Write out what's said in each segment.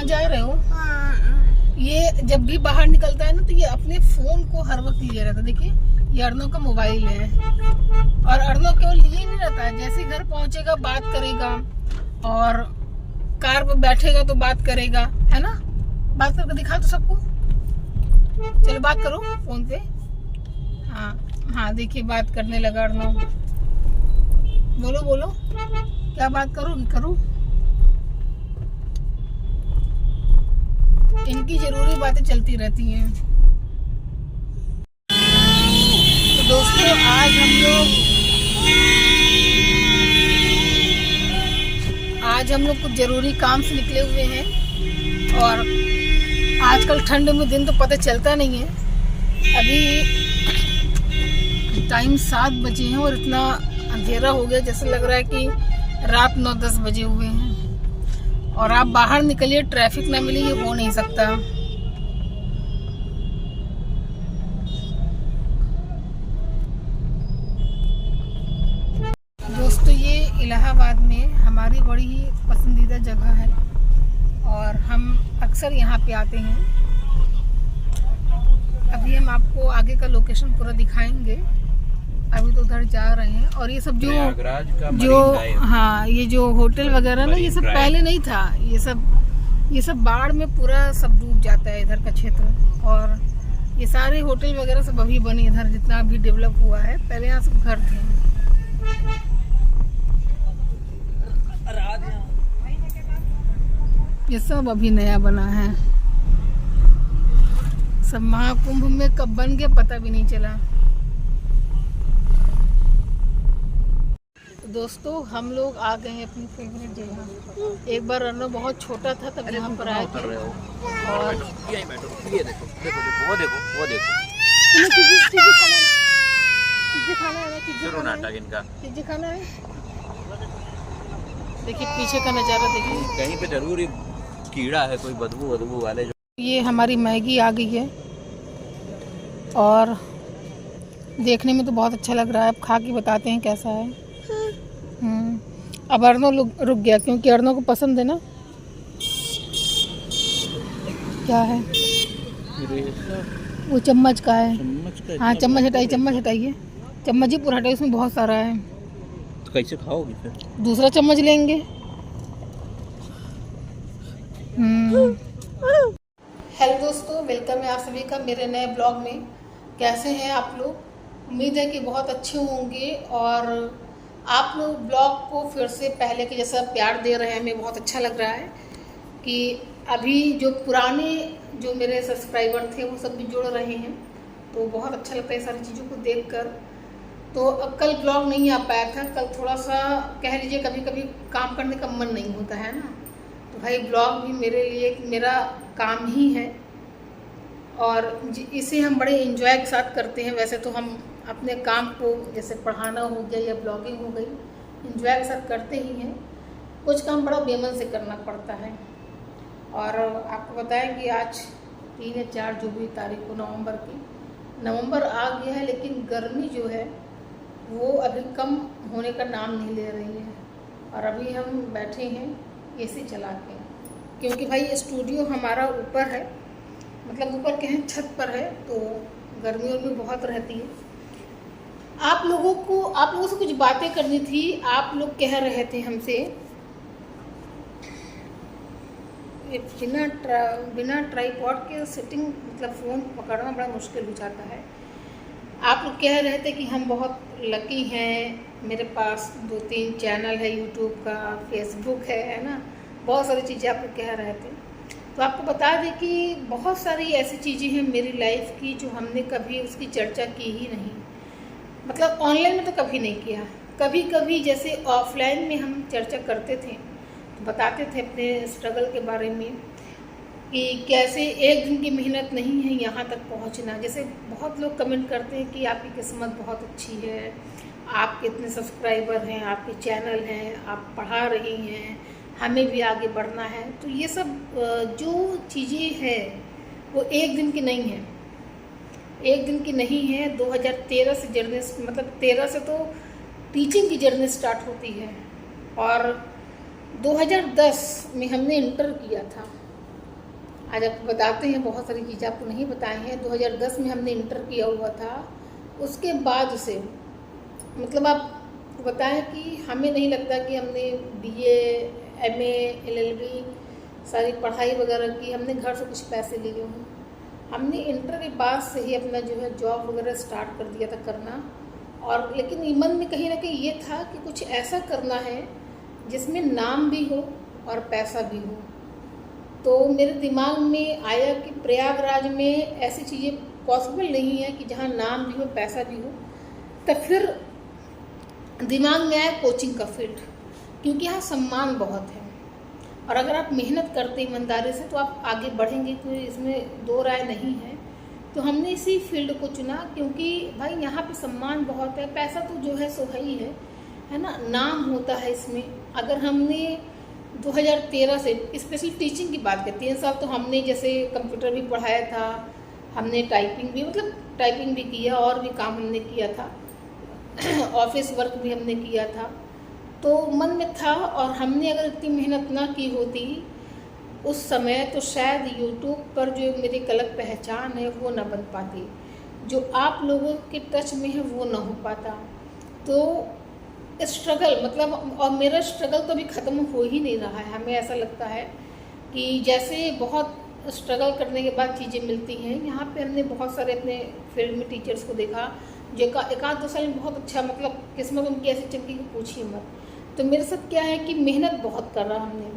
कहाँ जा रहे हो? ये जब भी बाहर निकलता है ना तो ये अपने फोन को हर वक्त लिए रहता है। देखिए ये अर्नव का मोबाइल है और अर्नव केवल लिए नहीं रहता है, जैसे घर पहुंचेगा बात करेगा और कार पर बैठेगा तो बात करेगा, है ना। बात करके दिखा तो सबको, चलो बात करो फोन पे। हाँ हाँ देखिए बात करने लगा अर्नव। बोलो बोलो क्या बात करोगी? करो, इनकी जरूरी बातें चलती रहती हैं। तो दोस्तों आज हम लोग कुछ जरूरी काम से निकले हुए हैं और आजकल ठंड में दिन तो पता चलता नहीं है। अभी टाइम 7 बजे हैं और इतना अंधेरा हो गया जैसे लग रहा है कि रात 9-10 बजे हुए हैं। और आप बाहर निकलिए ट्रैफिक ना मिले, ये हो नहीं सकता। दोस्तों ये इलाहाबाद में हमारी बड़ी ही पसंदीदा जगह है और हम अक्सर यहाँ पे आते हैं। अभी हम आपको आगे का लोकेशन पूरा दिखाएंगे। अभी तो उधर जा रहे हैं और ये सब हाँ ये जो होटल वगैरह ना ये सब पहले नहीं था। ये सब बाढ़ में पूरा सब डूब जाता है इधर का क्षेत्र और ये सारे होटल वगैरह सब अभी बने इधर, जितना अभी डेवलप हुआ है। पहले यहाँ सब घर थे। ये सब अभी नया बना है। सब महाकुंभ में कब बन गया पता भी नहीं चला। दोस्तों हम लोग आ गए हैं अपनी फेवरेट जगह। एक बार अर्नव बहुत छोटा था तब यहाँ पर आए थे और ये देखो वो देखो चीज़ी खाना है। देखिए पीछे का नज़ारा देखिए, कहीं पे जरूर कीड़ा है, कोई बदबू वाले। ये हमारी मैगी आ गई है और देखने में तो बहुत अच्छा लग रहा है। अब खा के बताते हैं कैसा है। अब अर्नव रुक गया क्योंकि अर्नव को पसंद है ना। क्या है वो? चम्मच का है। हाँ चम्मच हटाइए। चम्मच ही पूरा हटाइए, उसमें बहुत सारा है। तो कैसे खाओगे फिर? दूसरा चम्मच लेंगे। हेलो दोस्तों, वेलकम है आप सभी का मेरे नए ब्लॉग में। कैसे हैं आप लोग? उम्मीद है कि बहुत अच्छे होंगे और आप लोग ब्लॉग को फिर से पहले के जैसा प्यार दे रहे हैं। हमें बहुत अच्छा लग रहा है कि अभी जो पुराने जो मेरे सब्सक्राइबर थे वो सब भी जुड़ रहे हैं, तो बहुत अच्छा लगता है सारी चीज़ों को देखकर। तो अब कल ब्लॉग नहीं आ पाया था। कल थोड़ा सा कह लीजिए कभी कभी काम करने का मन नहीं होता है ना, तो भाई ब्लॉग भी मेरे लिए मेरा काम ही है और इसे हम बड़े एंजॉय के साथ करते हैं। वैसे तो हम अपने काम को जैसे पढ़ाना हो गया या ब्लॉगिंग हो गई एंजॉय के साथ करते ही हैं। कुछ काम बड़ा बेमन से करना पड़ता है। और आपको बताएं कि आज 3 या 4 जो भी तारीख को नवंबर आ गया है, लेकिन गर्मी जो है वो अभी कम होने का नाम नहीं ले रही है। और अभी हम बैठे हैं एसी चला के, क्योंकि भाई स्टूडियो हमारा ऊपर है, मतलब ऊपर के हैं छत पर है, तो गर्मी भी बहुत रहती है। आप लोगों से कुछ बातें करनी थी। आप लोग कह रहे थे हमसे बिना ट्राइपॉड के सेटिंग, मतलब फ़ोन पकड़ना बड़ा मुश्किल हो जाता है। आप लोग कह रहे थे कि हम बहुत लकी हैं, मेरे पास 2-3 चैनल है, यूट्यूब का, फेसबुक है ना, बहुत सारी चीज़ें आप लोग कह रहे थे। तो आपको बता दें कि बहुत सारी ऐसी चीज़ें हैं मेरी लाइफ की जो हमने कभी उसकी चर्चा की ही नहीं। मतलब ऑनलाइन में तो कभी नहीं किया। कभी कभी जैसे ऑफलाइन में हम चर्चा करते थे तो बताते थे अपने स्ट्रगल के बारे में कि कैसे एक दिन की मेहनत नहीं है यहाँ तक पहुँचना। जैसे बहुत लोग कमेंट करते हैं कि आपकी किस्मत बहुत अच्छी है, आपके इतने सब्सक्राइबर हैं, आपके चैनल हैं, आप पढ़ा रही हैं, हमें भी आगे बढ़ना है। तो ये सब जो चीज़ें हैं वो एक दिन की नहीं है, एक दिन की नहीं है। 2013 से जर्नी, मतलब 13 से तो टीचिंग की जर्नी स्टार्ट होती है और 2010 में हमने इंटर किया था। आज आपको बताते हैं, बहुत सारी चीज़ें आपको नहीं बताए हैं। 2010 में हमने इंटर किया हुआ था, उसके बाद से मतलब आपको बताएं कि हमें नहीं लगता कि हमने BA, MA, LLB सारी पढ़ाई वगैरह की, हमने घर से कुछ पैसे लिए हों। हमने इंटर के बाद से ही अपना जो है जॉब वगैरह स्टार्ट कर दिया था करना, और लेकिन मन में कहीं ना कहीं ये था कि कुछ ऐसा करना है जिसमें नाम भी हो और पैसा भी हो। तो मेरे दिमाग में आया कि प्रयागराज में ऐसी चीज़ें पॉसिबल नहीं है कि जहाँ नाम भी हो पैसा भी हो। तो फिर दिमाग में आया कोचिंग का फील्ड, क्योंकि यहाँ सम्मान बहुत है और अगर आप मेहनत करते ईमानदारी से तो आप आगे बढ़ेंगे, कोई इसमें दो राय नहीं है। तो हमने इसी फील्ड को चुना क्योंकि भाई यहाँ पे सम्मान बहुत है, पैसा तो जो है सो है ना, नाम होता है इसमें। अगर हमने 2013 से स्पेशली टीचिंग की बात करें, 3 साल तो हमने जैसे कंप्यूटर भी पढ़ाया था, हमने टाइपिंग भी किया और भी काम हमने किया था, ऑफिस वर्क भी हमने किया था। तो मन में था, और हमने अगर इतनी मेहनत ना की होती उस समय तो शायद यूट्यूब पर जो मेरी अलग पहचान है वो ना बन पाती, जो आप लोगों के टच में है वो ना हो पाता। तो स्ट्रगल मतलब, और मेरा स्ट्रगल तो अभी ख़त्म हो ही नहीं रहा है। हमें ऐसा लगता है कि जैसे बहुत स्ट्रगल करने के बाद चीज़ें मिलती हैं। यहाँ पे हमने बहुत सारे अपने फील्ड में टीचर्स को देखा जो एक आध 2 साल में बहुत अच्छा, मतलब किस्मत उनकी ऐसी चमकी कि पूछिए मत। तो मेरे साथ क्या है कि मेहनत बहुत कर रहा हमने,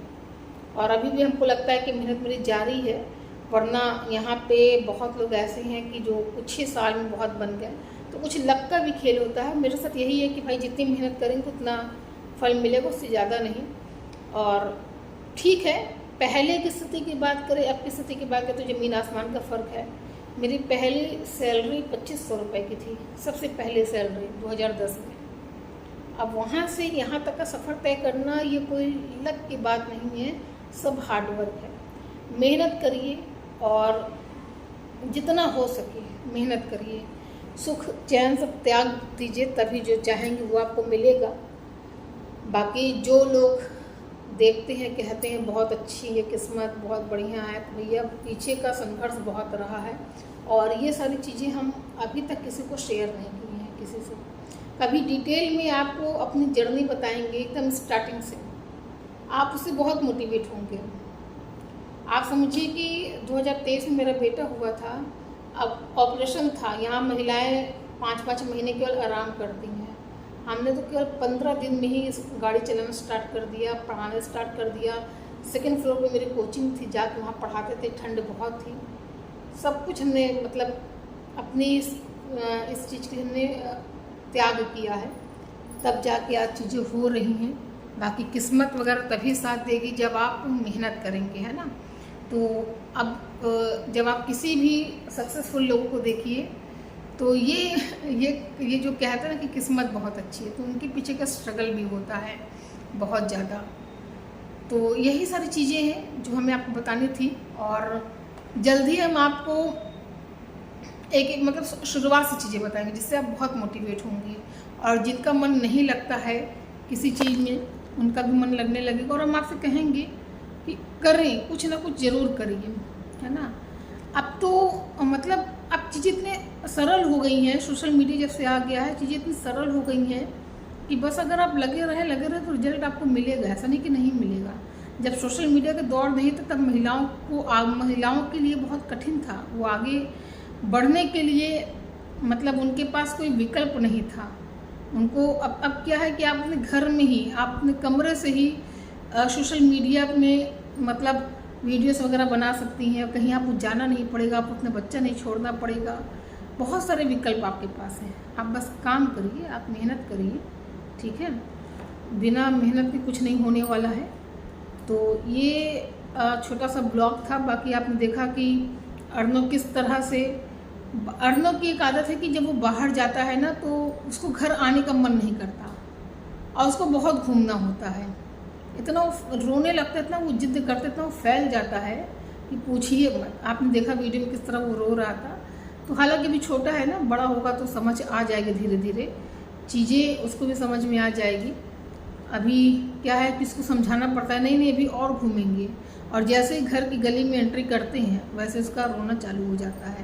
और अभी भी हमको लगता है कि मेहनत मेरी जारी है। वरना यहाँ पे बहुत लोग ऐसे हैं कि जो कुछ ही साल में बहुत बन गए। तो कुछ लक का भी खेल होता है। मेरे साथ यही है कि भाई जितनी मेहनत करेंगे उतना फल मिलेगा, उससे ज़्यादा नहीं। और ठीक है, पहले की स्थिति की बात करें, अब की स्थिति की बात करें तो ज़मीन आसमान का फ़र्क है। मेरी पहली सैलरी 2500 रुपये की थी, सबसे पहले सैलरी 2010 में। अब वहाँ से यहाँ तक का सफ़र तय करना ये कोई लक की बात नहीं है, सब हार्डवर्क है। मेहनत करिए और जितना हो सके मेहनत करिए, सुख चैन सब त्याग दीजिए, तभी जो चाहेंगे वो आपको मिलेगा। बाकी जो लोग देखते हैं कहते हैं बहुत अच्छी है किस्मत, बहुत बढ़िया है, तो भैया पीछे का संघर्ष बहुत रहा है। और ये सारी चीज़ें हम अभी तक किसी को शेयर नहीं की हैं किसी से। कभी डिटेल में आपको अपनी जर्नी बताएंगे एकदम स्टार्टिंग से, आप उससे बहुत मोटिवेट होंगे। आप समझिए कि 2023 में मेरा बेटा हुआ था, अब ऑपरेशन था। यहाँ महिलाएं 5-5 महीने केवल आराम करती हैं, हमने तो केवल 15 दिन में ही इस गाड़ी चलाना स्टार्ट कर दिया, पढ़ाना स्टार्ट कर दिया। 2nd फ्लोर पे मेरी कोचिंग थी, जाके वहाँ पढ़ाते थे, ठंड बहुत थी। सब कुछ हमने मतलब अपनी इस चीज़ के हमने त्याग किया है, तब जाके आज चीज़ें हो रही हैं। बाकी किस्मत वगैरह तभी साथ देगी जब आप मेहनत करेंगे, है ना। तो अब जब आप किसी भी सक्सेसफुल लोगों को देखिए तो ये जो कहते हैं ना कि किस्मत बहुत अच्छी है, तो उनके पीछे का स्ट्रगल भी होता है बहुत ज़्यादा। तो यही सारी चीज़ें हैं जो हमें आपको बतानी थी, और जल्दी हम आपको एक मतलब शुरुआत से चीज़ें बताएंगे जिससे आप बहुत मोटिवेट होंगे। और जिनका मन नहीं लगता है किसी चीज़ में, उनका भी मन लगने लगेगा, और हम आपसे कहेंगे कि करें, कुछ ना कुछ ज़रूर करिए, है ना। अब तो मतलब अब चीज़ें इतने सरल हो गई हैं, सोशल मीडिया जब से आ गया है चीज़ें इतनी सरल हो गई हैं कि बस अगर आप लगे रहे तो रिजल्ट आपको मिलेगा, ऐसा नहीं कि नहीं मिलेगा। जब सोशल मीडिया के दौर नहीं था तब महिलाओं के लिए बहुत कठिन था, वो आगे बढ़ने के लिए मतलब उनके पास कोई विकल्प नहीं था उनको। अब क्या है कि आप अपने घर में ही, आप अपने कमरे से ही सोशल मीडिया में मतलब वीडियोस वगैरह बना सकती हैं, कहीं आपको जाना नहीं पड़ेगा, आपको अपना बच्चा नहीं छोड़ना पड़ेगा, बहुत सारे विकल्प आपके पास हैं। आप बस काम करिए, आप मेहनत करिए, ठीक है। बिना मेहनत के कुछ नहीं होने वाला है। तो ये छोटा सा ब्लॉग था। बाकी आपने देखा कि अर्नव किस तरह से, अर्नव की एक आदत है कि जब वो बाहर जाता है ना तो उसको घर आने का मन नहीं करता, और उसको बहुत घूमना होता है। इतना वो रोने लगता है, इतना वो जिद करता है, इतना वो फैल जाता है कि पूछिए मत। आपने देखा वीडियो में किस तरह वो रो रहा था। तो हालांकि अभी छोटा है ना, बड़ा होगा तो समझ आ जाएगी, धीरे धीरे चीज़ें उसको भी समझ में आ जाएगी। अभी क्या है, किसको समझाना पड़ता है, नहीं अभी और घूमेंगे, और जैसे ही घर की गली में एंट्री करते हैं वैसे इसका रोना चालू हो जाता है।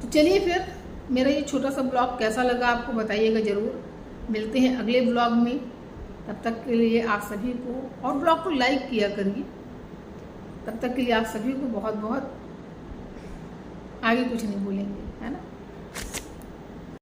तो चलिए फिर, मेरा ये छोटा सा ब्लॉग कैसा लगा आपको बताइएगा ज़रूर। मिलते हैं अगले ब्लॉग में, तब तक के लिए आप सभी को, और ब्लॉग को लाइक किया करिए। तब तक के लिए आप सभी को बहुत बहुत, आगे कुछ नहीं बोलेंगे, है ना।